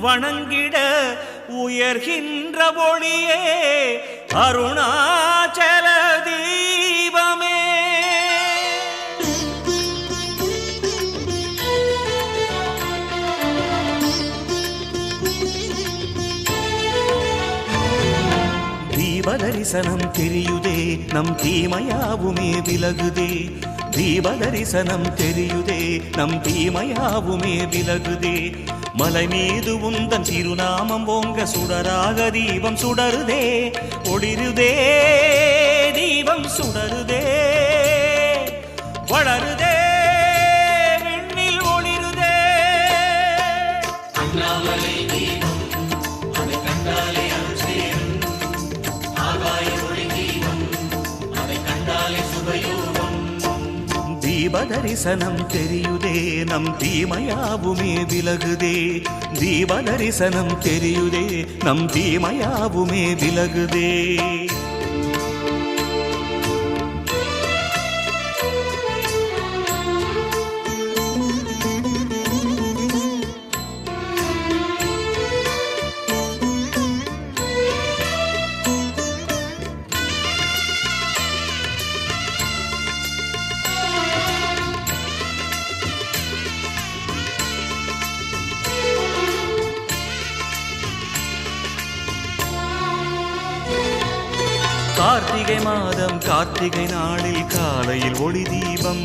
வணங்கிட உயர்கின்ற ஒளியே அருணாச்சல தீபமே. தீபதரிசனம் தெரியுதே நம் தீமையாவுமே விலகுதே. தீபதரிசனம் தெரியுதே நம் தீமையாவுமே விலகுதே. மலை மீது உந்தன் திருநாமம் ஓங்க சுடராக தீபம் சுடருதே. ஒளிருதே தீபம் சுடருதே வளருதே விண்ணில் ஒளிருதே. அண்ணாமலை தீபம் அதை கண்டாலே அருசேரும். ஆகாய ஒளி தீபம் அதை கண்டாலே சுபயோகம். தீபதரிசனம் தெரியுதே நம் தீமையாவுமே விலகுதே. தீபதரிசனம் தெரியுதே நம் தீமையாவுமே விலகுதே. கார்த்திகை மாதம் கார்த்திகை நாளில் காலையில் ஒளி தீபம்.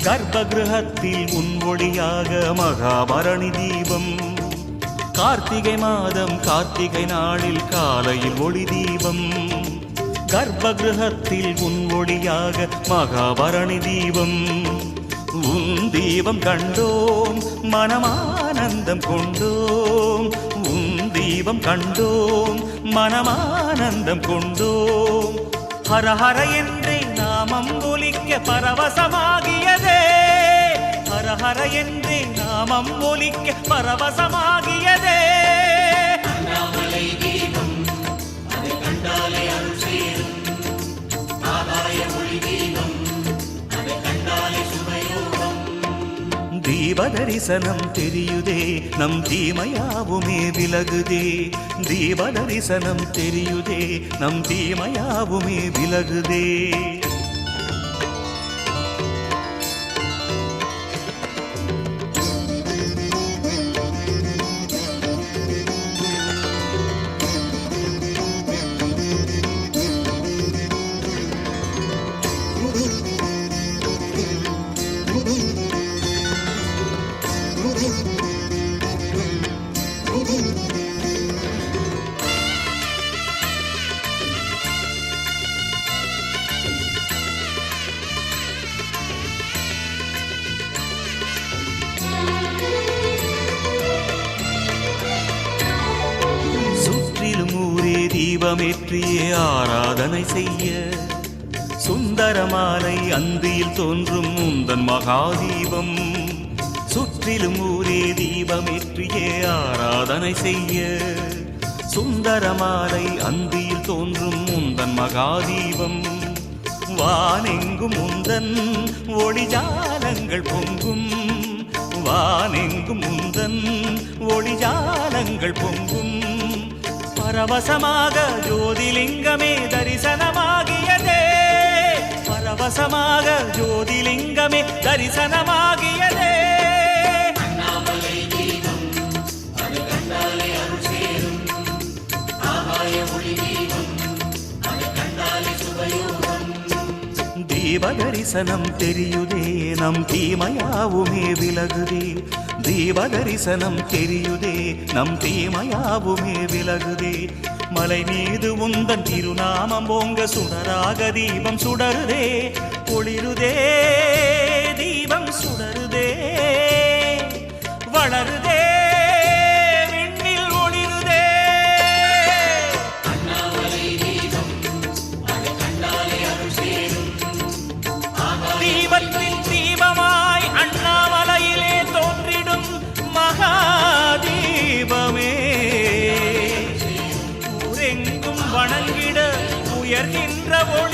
கர்ப்பகிருஹத்தில் உன் ஒளியாக மகாபரணி தீபம். கார்த்திகை மாதம் கார்த்திகை நாளில் காலையில் ஒளி தீபம். கர்ப்பகிருஹத்தில் உன் ஒளியாக மகாபரணி தீபம். உன் தீபம் கண்டோம் மனமானந்தம் கொண்டோம். உன் தீபம் கண்டோம் மனமானந்தம் கொண்டோம். ஹர ஹர என்றே நாமம் ஒலிக்க பரவசமாகியதே. ஹர ஹர என்றே நாமம் ஒலிக்க பரவசமாகியதே. அண்ணாமலை தீபம் அதை கண்டாலே அருள் சேரும். ஆகாய ஒளி தீபம் அதை கண்டாலே சுபயோகம். தீபதரிசனம் தெரியுதே நம் தீமையாவுமே விலகுதே. தீபதரிசனம் தெரியுதே நம் தீமையாவுமே விலகுதே. தீபமேற்றியே ஆராதனை செய்ய சுந்தரமாலை அந்தியில் தோன்றும் முந்தன் மகாதீபம். சுற்றிலும் ஊரே தீபமேற்றியே ஆராதனை செய்ய சுந்தரமாலை அந்தியில் தோன்றும் முந்தன் மகாதீபம். வானெங்கும் முந்தன் ஒளிஜாலங்கள் பொங்கும். வானெங்கும் முந்தன் ஒளிஜாலங்கள் பொங்கும். பரவசமாக ஜோதிலிங்கமே தரிசனமாகியதே. பரவசமாக ஜோதிலிங்கமே தரிசனமாகியதே. அண்ணாமலை தீபம் அதை கண்டாலே அருள் சேரும். ஆகாய ஒளி தீபம் அதை கண்டாலே சுபயோகம். தீபதரிசனம் தெரியுதே நம் தீமையாவுமே விலகுதே. தீபதரிசனம் தெரியுதே நம் தீமையாவுமே விலகுதே. மலை மீது உந்தன் திருநாமம் ஓங்க சுடராக தீபம் சுடருதே. ஒளிருதே தீபம் சுடருதே வளருதே விண்ணில் ஒளிருதே. அண்ணாமலை தீபம் அதை கண்டாலே அருள் சேரும். தீபத்தின் தீபமாய் அண்ணாமலையிலே தோன்றிடும் மகாதீபமே. ஊரெங்கும் வணங்கிட உயர்கின்ற ஒளி